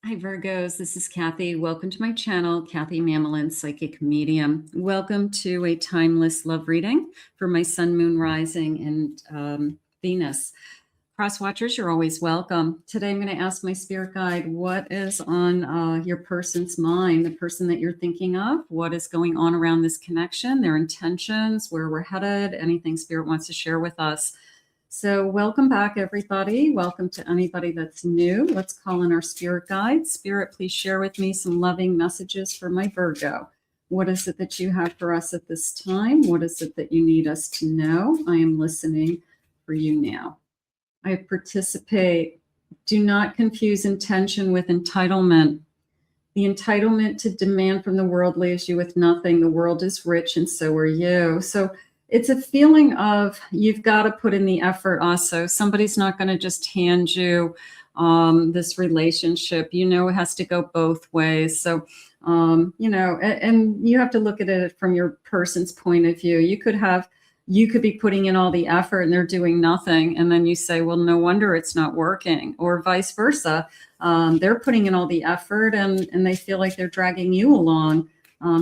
Hi, Virgos. This is Kathy. Welcome to my channel, Kathy Mamolen, Psychic Medium. Welcome to a timeless love reading for my Sun, Moon, Rising, and Venus. Cross watchers, you're always welcome. Today, I'm going to ask my spirit guide what is on your person's mind, the person that you're thinking of, what is going on around this connection, their intentions, where we're headed, anything spirit wants to share with us. So welcome back, everybody. Welcome to anybody that's new. Let's call in our spirit guide. Spirit, please share with me some loving messages for my Virgo. What is it that you have for us at this time? What is it that you need us to know? I am listening for you now. I participate. Do not confuse intention with entitlement. The entitlement to demand from the world leaves you with nothing. The world is rich and so are you. So it's a feeling of you've got to put in the effort also. Somebody's not going to just hand you this relationship. It has to go both ways. So, and you have to look at it from your person's point of view. You could be putting in all the effort and they're doing nothing. And then you say, well, no wonder it's not working, or vice versa. They're putting in all the effort and they feel like they're dragging you along.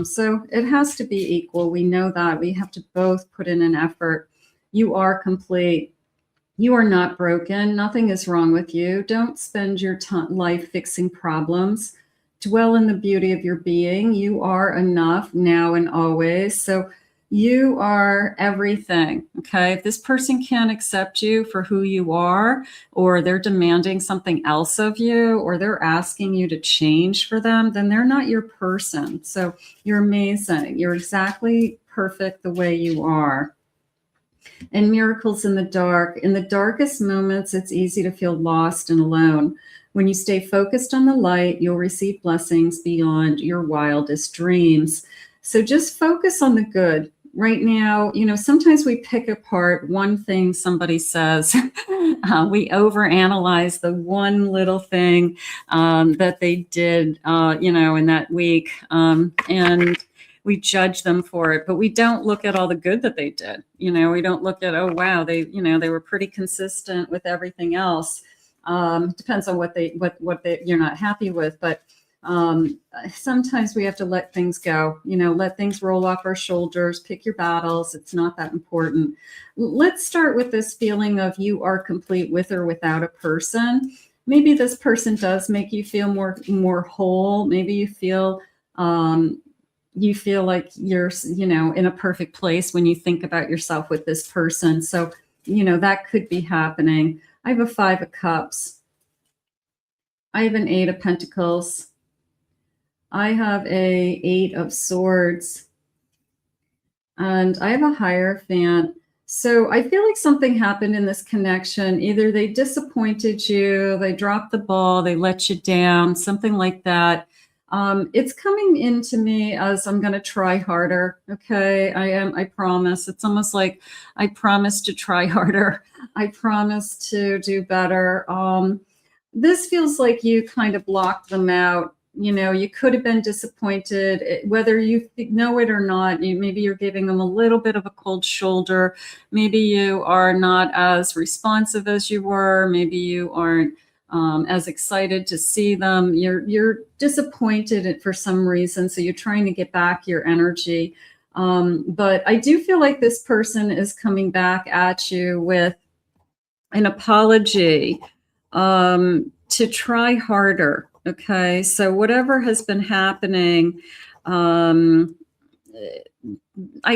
So it has to be equal. We know that we have to both put in an effort. You are complete. You are not broken. Nothing is wrong with you. Don't spend your life fixing problems. Dwell in the beauty of your being. You are enough now and always. So you are everything. Okay. If this person can't accept you for who you are, or they're demanding something else of you, or they're asking you to change for them, then they're not your person. So you're amazing. You're exactly perfect the way you are. And miracles in the dark. In the darkest moments, it's easy to feel lost and alone. When you stay focused on the light, you'll receive blessings beyond your wildest dreams. So just focus on the good. Right now, sometimes we pick apart one thing somebody says. We overanalyze the one little thing that they did, in that week. And we judge them for it, but we don't look at all the good that they did. We don't look at, oh, wow, they were pretty consistent with everything else. Depends on what you're not happy with, but sometimes we have to let things go, let things roll off our shoulders, pick your battles. It's not that important. Let's start with this feeling of you are complete with or without a person. Maybe this person does make you feel more whole. Maybe you feel like you're, in a perfect place when you think about yourself with this person. So, that could be happening. I have a 5 of Cups. I have an 8 of Pentacles. I have a 8 of Swords, and I have a Hierophant. So I feel like something happened in this connection. Either they disappointed you, they dropped the ball, they let you down, something like that. It's coming into me as I'm going to try harder. Okay. I promise. It's almost like I promise to try harder. I promise to do better. This feels like you kind of blocked them out. You could have been disappointed, whether you know it or not. Maybe you're giving them a little bit of a cold shoulder. Maybe you are not as responsive as you were. Maybe you aren't as excited to see them. You're disappointed for some reason. So you're trying to get back your energy. But I do feel like this person is coming back at you with an apology to try harder. Okay, so whatever has been happening, I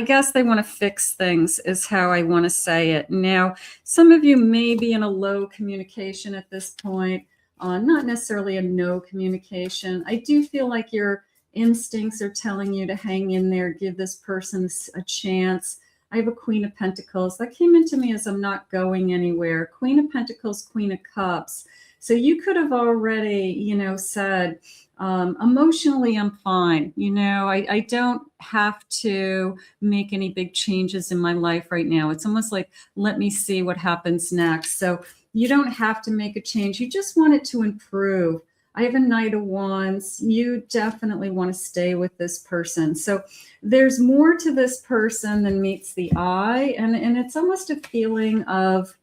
guess they want to fix things is how I want to say it. Now, some of you may be in a low communication at this point, not necessarily a no communication. I do feel like your instincts are telling you to hang in there, give this person a chance. I have a Queen of Pentacles. That came into me as I'm not going anywhere. Queen of Pentacles, Queen of Cups. So you could have already, said, emotionally, I'm fine. I don't have to make any big changes in my life right now. It's almost like, let me see what happens next. So you don't have to make a change. You just want it to improve. I have a Knight of Wands. You definitely want to stay with this person. So there's more to this person than meets the eye. And it's almost a feeling of,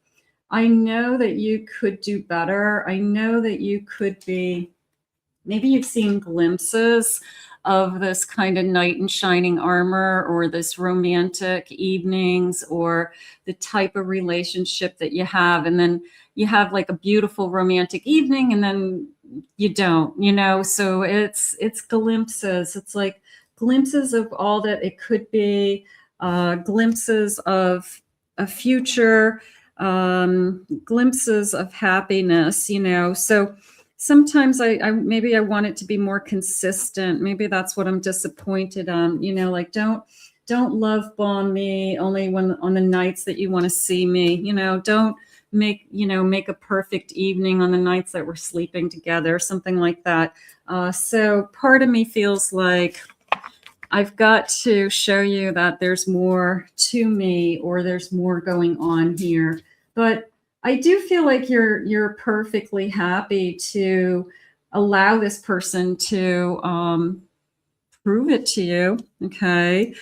I know that you could do better. I know that you could be Maybe you've seen glimpses of this kind of knight in shining armor, or this romantic evenings, or the type of relationship that you have. And then you have like a beautiful romantic evening, and then you don't, so it's glimpses. It's like glimpses of all that it could be, glimpses of a future, glimpses of happiness, so sometimes I maybe I want it to be more consistent. Maybe that's what I'm disappointed on, like don't love bomb me only when on the nights that you want to see me, don't make a perfect evening on the nights that we're sleeping together, something like that. So part of me feels like I've got to show you that there's more to me, or there's more going on here. But I do feel like you're perfectly happy to allow this person to prove it to you. Okay.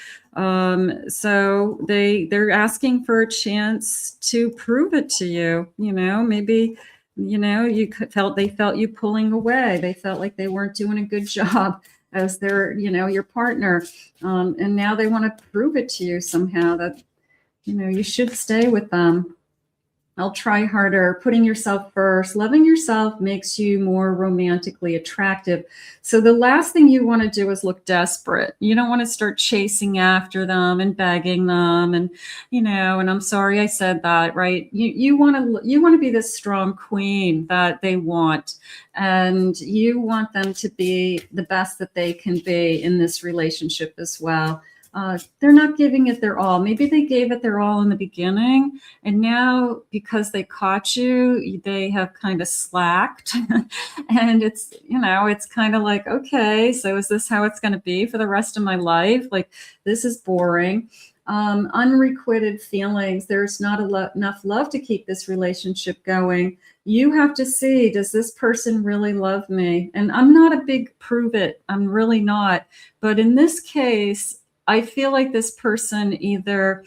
So they're asking for a chance to prove it to you. Maybe they felt you pulling away. They felt like they weren't doing a good job as their your partner, and now they want to prove it to you somehow that you should stay with them. I'll try harder. Putting yourself first, loving yourself makes you more romantically attractive. So the last thing you want to do is look desperate. You don't want to start chasing after them and begging them, and and I'm sorry I said that, right? You want to be this strong queen that they want, and you want them to be the best that they can be in this relationship as well. They're not giving it their all. Maybe they gave it their all in the beginning, and now because they caught you, they have kind of slacked. And it's kind of like, okay, so is this how it's going to be for the rest of my life? Like, this is boring. Unrequited feelings. There's not enough love to keep this relationship going. You have to see, does this person really love me? And I'm not a big prove it. I'm really not. But in this case, I feel like this person either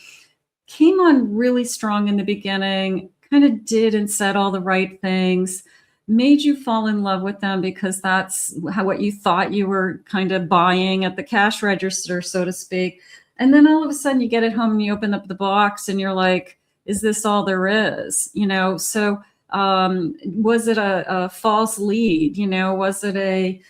came on really strong in the beginning, kind of did and said all the right things, made you fall in love with them because that's what you thought you were kind of buying at the cash register, so to speak. And then all of a sudden you get it home and you open up the box and you're like, is this all there is? So was it a false lead? Was it a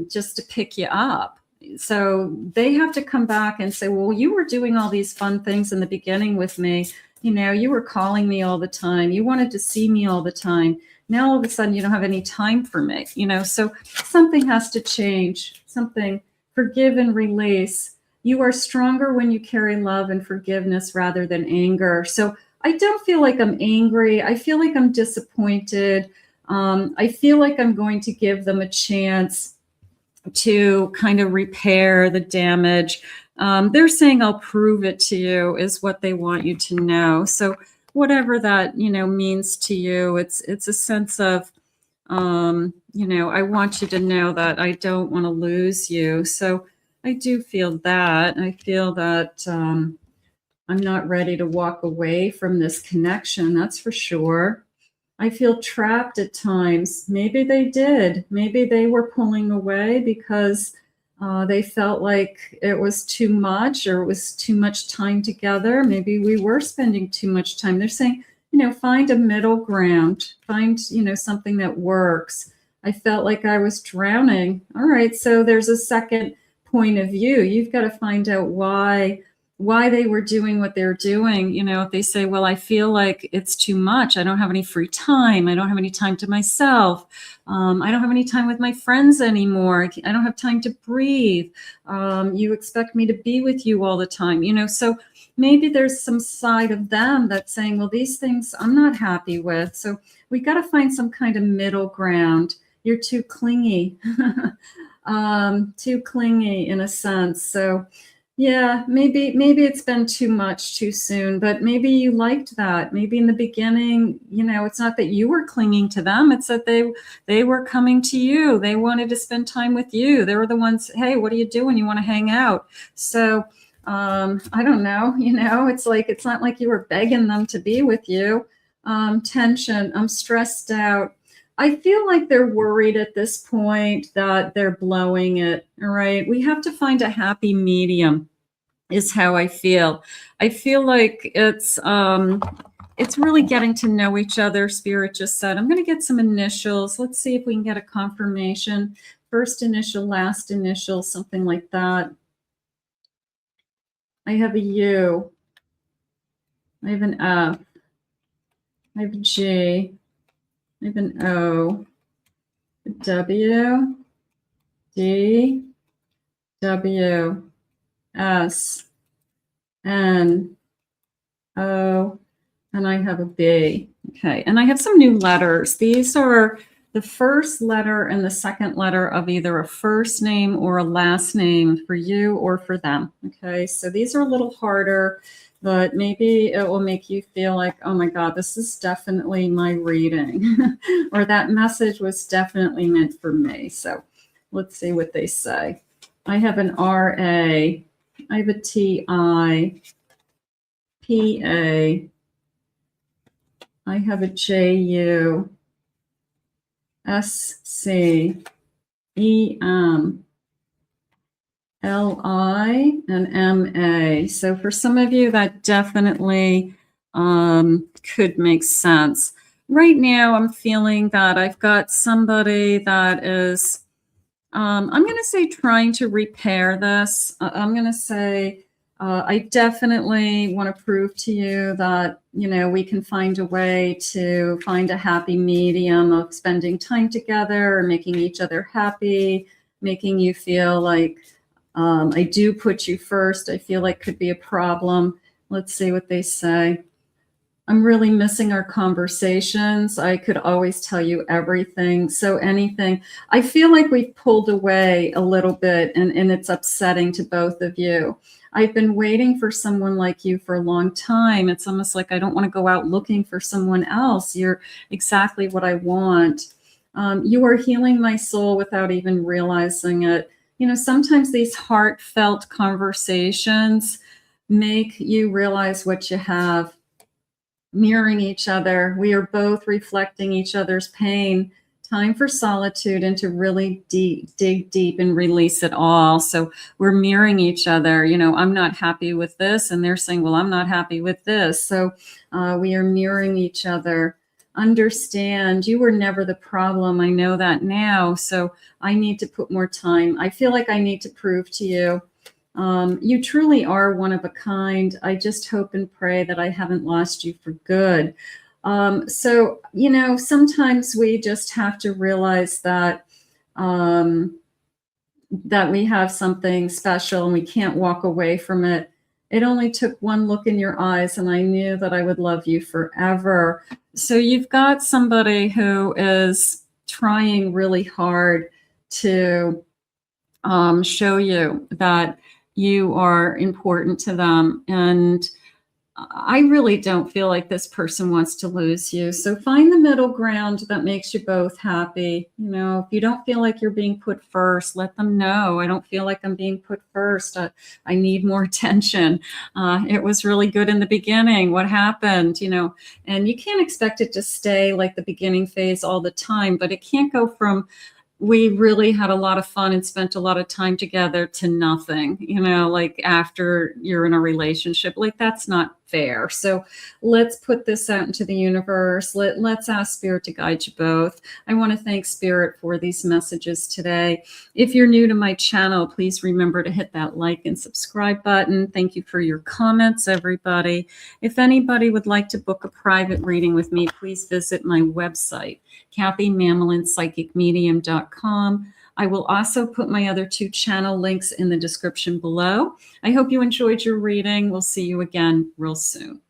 just to pick you up? So they have to come back and say, well, you were doing all these fun things in the beginning with me. You were calling me all the time. You wanted to see me all the time. Now all of a sudden you don't have any time for me, so something has to change. Something. Forgive and release. You are stronger when you carry love and forgiveness rather than anger. So I don't feel like I'm angry. I feel like I'm disappointed. I feel like I'm going to give them a chance to kind of repair the damage. They're saying, I'll prove it to you, is what they want you to know. So whatever that, means to you, it's a sense of, I want you to know that I don't want to lose you. So I do feel that. I feel that I'm not ready to walk away from this connection. That's for sure. I feel trapped at times. Maybe they did. Maybe they were pulling away because they felt like it was too much, or it was too much time together. Maybe we were spending too much time. They're saying, find a middle ground, find, something that works. I felt like I was drowning. All right. So there's a second point of view. You've got to find out why they were doing what they're doing. If they say, well, I feel like it's too much. I don't have any free time. I don't have any time to myself. I don't have any time with my friends anymore. I don't have time to breathe. You expect me to be with you all the time, so maybe there's some side of them that's saying, well, these things I'm not happy with. So we got to find some kind of middle ground. You're too clingy, too clingy in a sense. So yeah, maybe it's been too much too soon, but maybe you liked that. Maybe in the beginning, it's not that you were clinging to them. It's that they were coming to you. They wanted to spend time with you. They were the ones, hey, what are you doing? You want to hang out? So I don't know, it's not like you were begging them to be with you. Tension. I'm stressed out. I feel like they're worried at this point that they're blowing it. All right. We have to find a happy medium, is how I feel. I feel like it's really getting to know each other. Spirit just said, I'm going to get some initials. Let's see if we can get a confirmation. First initial, last initial, something like that. I have a U. I have an F. I have a G. I have an O. A W. D. W. S. N. O. And I have a B. Okay. And I have some new letters. These are the first letter and the second letter of either a first name or a last name for you or for them. Okay. So these are a little harder, but maybe it will make you feel like, oh my God, this is definitely my reading, or that message was definitely meant for me. So let's see what they say. I have an R-A. I have a T-I. P-A. I have a J-U. S-C-E-M. L-I and M-A. So for some of you, that definitely could make sense. Right now, I'm feeling that I've got somebody that is, I'm going to say trying to repair this. I'm going to say, I definitely want to prove to you that, you know, we can find a way to find a happy medium of spending time together or making each other happy, making you feel like I do put you first. I feel like could be a problem. Let's see what they say. I'm really missing our conversations. I could always tell you everything. So anything. I feel like we've pulled away a little bit and it's upsetting to both of you. I've been waiting for someone like you for a long time. It's almost like I don't want to go out looking for someone else. You're exactly what I want. You are healing my soul without even realizing it. You know, sometimes these heartfelt conversations make you realize what you have. Mirroring each other. We are both reflecting each other's pain. Time for solitude and to really dig deep and release it all. So we're mirroring each other. You know, I'm not happy with this. And they're saying, well, I'm not happy with this. So we are mirroring each other. Understand you were never the problem. I know that now. So I need to put more time. I feel like I need to prove to you. You truly are one of a kind. I just hope and pray that I haven't lost you for good. So, you know, sometimes we just have to realize that that we have something special and we can't walk away from it. It only took one look in your eyes and I knew that I would love you forever. So you've got somebody who is trying really hard to show you that you are important to them. And I really don't feel like this person wants to lose you. So find the middle ground that makes you both happy. You know, if you don't feel like you're being put first, let them know. I don't feel like I'm being put first. I need more attention. It was really good in the beginning. What happened? You know, and you can't expect it to stay like the beginning phase all the time, but it can't go from we really had a lot of fun and spent a lot of time together to nothing, you know, like after you're in a relationship, like that's not fair. So let's put this out into the universe. Let's ask Spirit to guide you both. I want to thank Spirit for these messages today. If you're new to my channel, please remember to hit that like and subscribe button. Thank you for your comments, everybody. If anybody would like to book a private reading with me, please visit my website, KathyMamolenPsychicMedium.com. I will also put my other 2 channel links in the description below. I hope you enjoyed your reading. We'll see you again real soon.